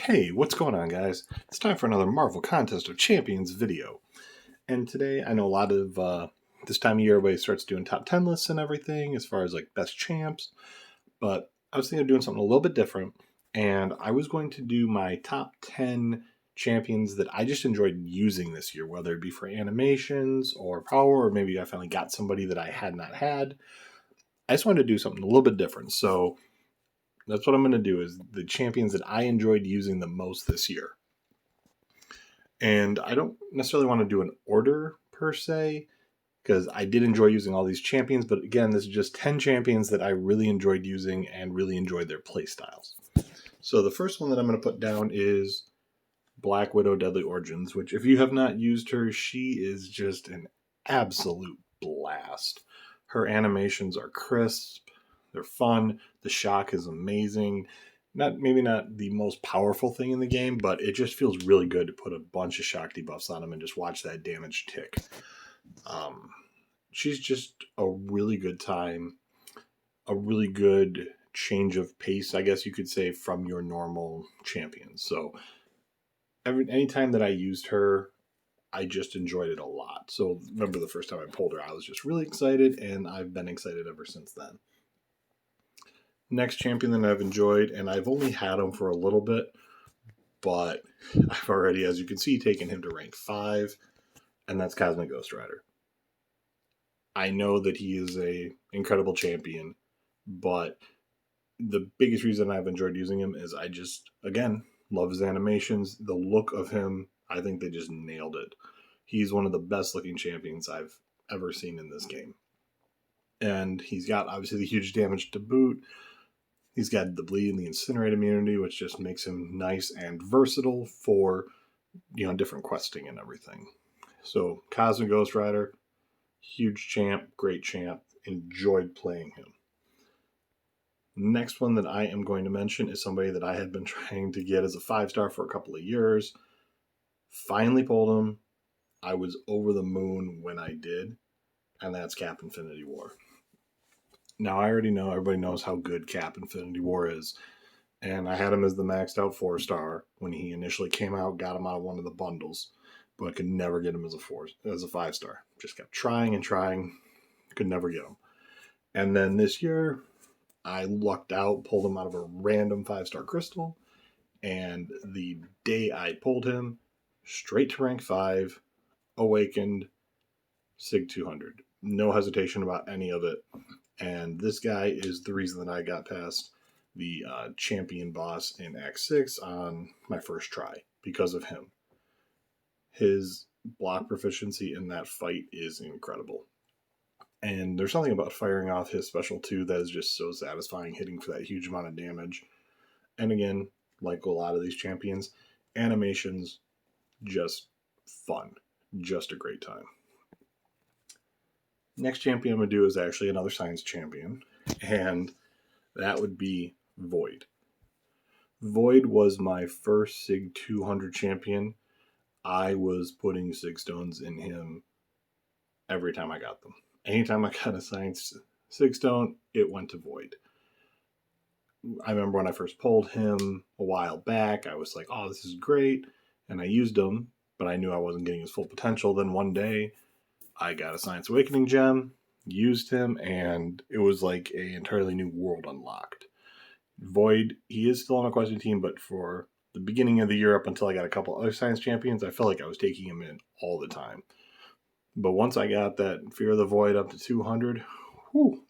Hey, what's going on, guys? It's time for another Marvel Contest of Champions video. And today, I know a lot of this time of year, everybody starts doing top 10 lists and everything as far as like best champs. But I was thinking of doing something a little bit different. And I was going to do my top 10 champions that I just enjoyed using this year, whether it be for animations or power, or maybe I finally got somebody that I had not had. I just wanted to do something a little bit different. So that's what I'm going to do is the champions that I enjoyed using the most this year. And I don't necessarily want to do an order per se, because I did enjoy using all these champions. But again, this is just 10 champions that I really enjoyed using and really enjoyed their playstyles. So the first one that I'm going to put down is Black Widow Deadly Origins, which if you have not used her, she is just an absolute blast. Her animations are crisp, they're fun, the shock is amazing. Maybe not the most powerful thing in the game, but it just feels really good to put a bunch of shock debuffs on him and just watch that damage tick. She's just a really good time, a really good change of pace, I guess you could say, from your normal champions. So anytime that I used her, I just enjoyed it a lot. So remember the first time I pulled her, I was just really excited, and I've been excited ever since then. Next champion that I've enjoyed, and I've only had him for a little bit, but I've already, as you can see, taken him to rank 5, and that's Cosmic Ghost Rider. I know that he is a incredible champion, but the biggest reason I've enjoyed using him is I just, again, love his animations. The look of him, I think they just nailed it. He's one of the best looking champions I've ever seen in this game. And he's got, obviously, the huge damage to boot. He's got the bleed and the incinerate immunity, which just makes him nice and versatile for, different questing and everything. So Cosmic Ghost Rider, huge champ, great champ, enjoyed playing him. Next one that I am going to mention is somebody that I had been trying to get as a 5-star for a couple of years. Finally pulled him. I was over the moon when I did, and that's Cap Infinity War. Now, I already know, everybody knows how good Cap Infinity War is, and I had him as the maxed out 4-star when he initially came out, got him out of one of the bundles, but I could never get him as a 5-star. Just kept trying and trying, could never get him. And then this year, I lucked out, pulled him out of a random 5-star crystal, and the day I pulled him, straight to rank 5, awakened, Sig 200. No hesitation about any of it. And this guy is the reason that I got past the champion boss in Act 6 on my first try, because of him. His block proficiency in that fight is incredible. And there's something about firing off his special 2 that is just so satisfying, hitting for that huge amount of damage. And again, like a lot of these champions, animations, just fun. Just a great time. Next champion I'm going to do is actually another science champion, and that would be Void. Void was my first Sig 200 champion. I was putting Sig Stones in him every time I got them. Anytime I got a science Sig Stone, it went to Void. I remember when I first pulled him a while back, I was like, oh, this is great. And I used him, but I knew I wasn't getting his full potential. Then one day, I got a Science Awakening gem, used him, and it was like an entirely new world unlocked. Void, he is still on my question team, but for the beginning of the year up until I got a couple other Science Champions, I felt like I was taking him in all the time. But once I got that Fear of the Void up to 200, whew,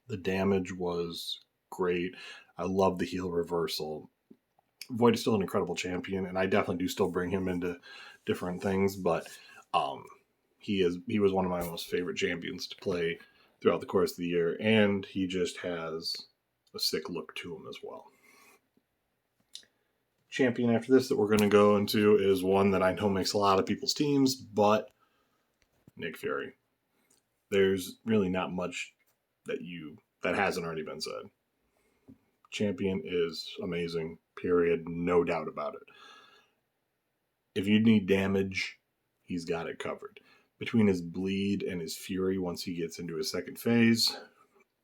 the damage was great. I love the heal reversal. Void is still an incredible champion, and I definitely do still bring him into different things, but he was one of my most favorite champions to play throughout the course of the year, and he just has a sick look to him as well. Champion after this that we're going to go into is one that I know makes a lot of people's teams, but Nick Fury. There's really not much that hasn't already been said. Champion is amazing, period, no doubt about it. If you need damage, he's got it covered. Between his bleed and his fury, once he gets into his second phase,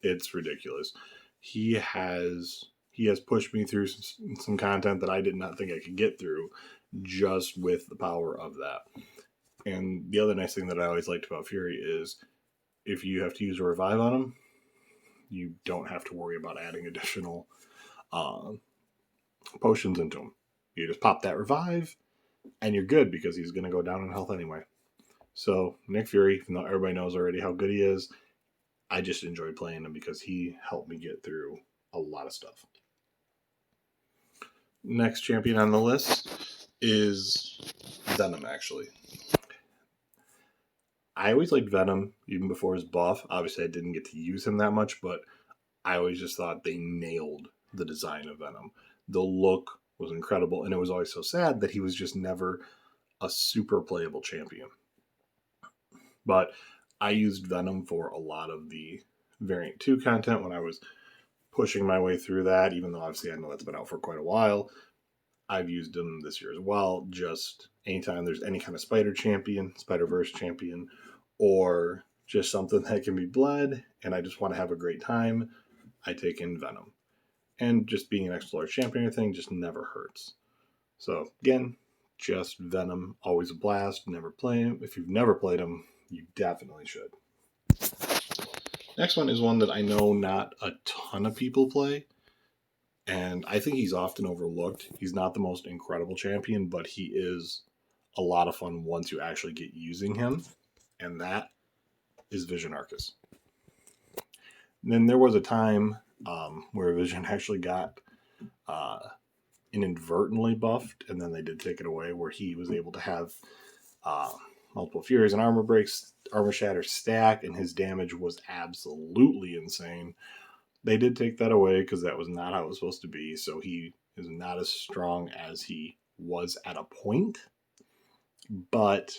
it's ridiculous. He he has pushed me through some content that I did not think I could get through just with the power of that. And the other nice thing that I always liked about Fury is if you have to use a revive on him, you don't have to worry about adding additional potions into him. You just pop that revive, and you're good because he's going to go down in health anyway. So Nick Fury, even though everybody knows already how good he is, I just enjoyed playing him because he helped me get through a lot of stuff. Next champion on the list is Venom, actually. I always liked Venom, even before his buff. Obviously, I didn't get to use him that much, but I always just thought they nailed the design of Venom. The look was incredible, and it was always so sad that he was just never a super playable champion. But I used Venom for a lot of the Variant 2 content when I was pushing my way through that, even though obviously I know that's been out for quite a while. I've used him this year as well. Just anytime there's any kind of Spider champion, Spider-Verse champion, or just something that can be bled and I just want to have a great time, I take in Venom. And just being an Explorer champion thing just never hurts. So again, just Venom, always a blast. Never play him. If you've never played him, you definitely should. Next one is one that I know not a ton of people play, and I think he's often overlooked. He's not the most incredible champion, but he is a lot of fun once you actually get using him, and that is Vision Arcus. And then there was a time where Vision actually got inadvertently buffed, and then they did take it away, where he was able to have multiple Furies and armor breaks, armor shatter stack, and his damage was absolutely insane. They did take that away because that was not how it was supposed to be, so he is not as strong as he was at a point, but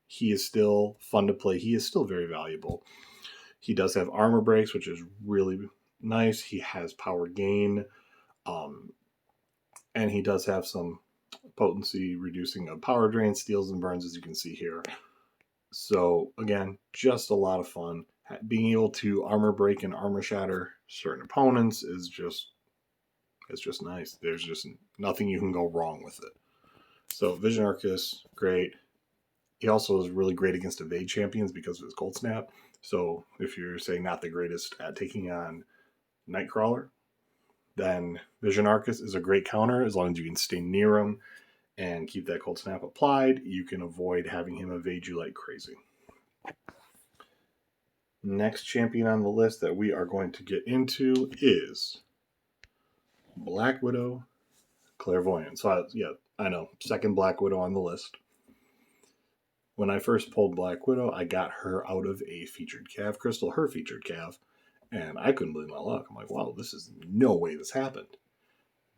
he is still fun to play. He is still very valuable. He does have armor breaks, which is really nice. He has power gain, and he does have some potency reducing of power drain, steals and burns, as you can see here. So again, just a lot of fun. Being able to armor break and armor shatter certain opponents is just nice. There's just nothing you can go wrong with it. So Vision Arcus, great. He also is really great against evade champions because of his Cold Snap. So if you're saying not the greatest at taking on Nightcrawler, then Vision Arcus is a great counter as long as you can stay near him and keep that Cold Snap applied. You can avoid having him evade you like crazy. Next champion on the list that we are going to get into is Black Widow Clairvoyant. So I know, second Black Widow on the list. When I first pulled Black Widow, I got her out of a featured cav crystal, her featured cav, and I couldn't believe my luck. I'm like, wow, this is no way this happened.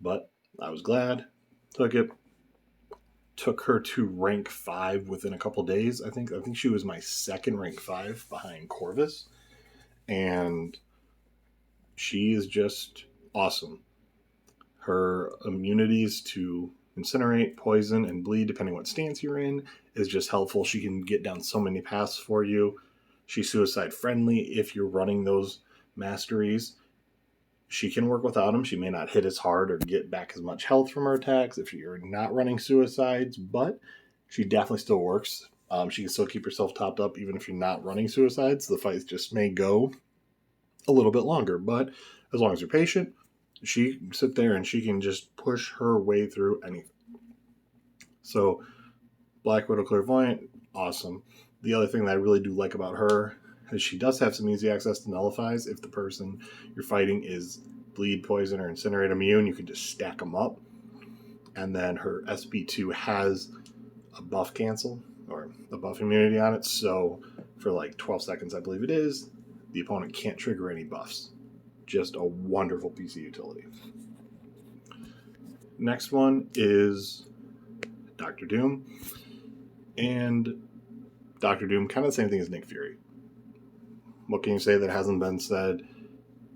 But I was glad, took it, took her to rank 5 within a couple days. I think she was my second rank 5 behind Corvus, and she is just awesome. Her immunities to incinerate, poison, and bleed, depending what stance you're in, is just helpful. She can get down so many paths for you. She's suicide friendly if you're running those masteries. She can work without them. She may not hit as hard or get back as much health from her attacks if you're not running suicides, but she definitely still works. She can still keep herself topped up even if you're not running suicides. The fight just may go a little bit longer, but as long as you're patient, she can sit there and she can just push her way through anything. So Black Widow Clairvoyant, awesome. The other thing that I really do like about her is she does have some easy access to nullifies. If the person you're fighting is bleed, poison, or incinerate immune, you can just stack them up. And then her SB2 has a buff cancel, or a buff immunity on it, so for like 12 seconds, I believe it is, the opponent can't trigger any buffs. Just a wonderful piece of utility. Next one is Dr. Doom. And Dr. Doom, kind of the same thing as Nick Fury. What can you say that hasn't been said?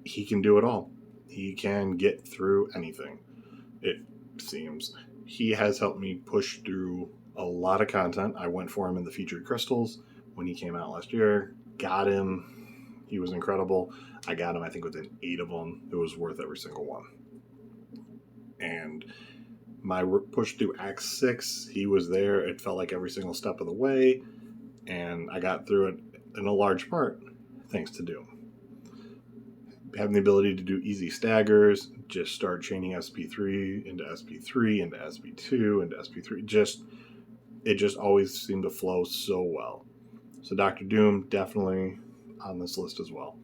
He can do it all. He can get through anything, it seems. He has helped me push through a lot of content. I went for him in the featured crystals when he came out last year. Got him. He was incredible. I got him, I think, within 8 of them. It was worth every single one. And my push through Act 6, he was there. It felt like every single step of the way, and I got through it in a large part thanks to Doom. Having the ability to do easy staggers, just start chaining SP3 into SP3 into SP2 into SP3. It just always seemed to flow so well. So Dr. Doom definitely on this list as well.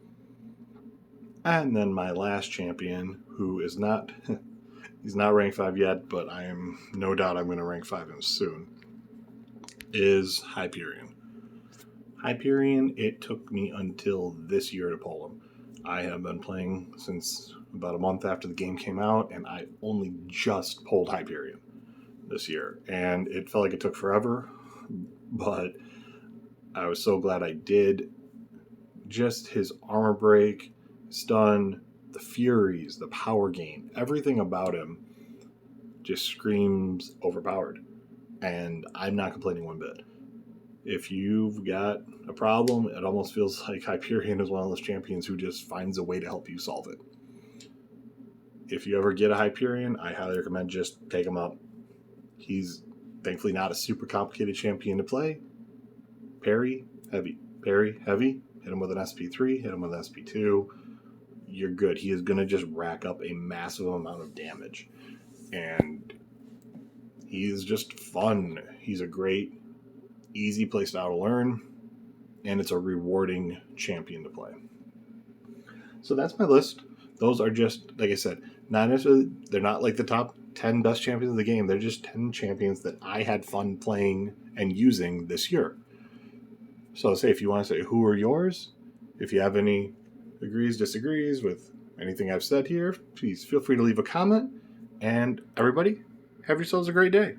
And then my last champion, who is not he's not rank 5 yet, but I am no doubt I'm going to rank 5 him soon, is Hyperion. Hyperion, it took me until this year to pull him. I have been playing since about a month after the game came out, and I only just pulled Hyperion this year. And it felt like it took forever, but I was so glad I did. Just his armor break, stun, the furies, the power gain, everything about him just screams overpowered. And I'm not complaining one bit. If you've got a problem, it almost feels like Hyperion is one of those champions who just finds a way to help you solve it. If you ever get a Hyperion, I highly recommend just take him up. He's thankfully not a super complicated champion to play. Parry, heavy. Parry, heavy. Hit him with an SP3, hit him with an SP2. You're good. He is going to just rack up a massive amount of damage. And he's just fun. He's a great, easy playstyle to learn, and it's a rewarding champion to play. So that's my list. Those are just, like I said, not necessarily, they're not like the top 10 best champions of the game. They're just 10 champions that I had fun playing and using this year. So say if you want to say who are yours, if you have any agrees, disagrees with anything I've said here, please feel free to leave a comment. And everybody, have yourselves a great day.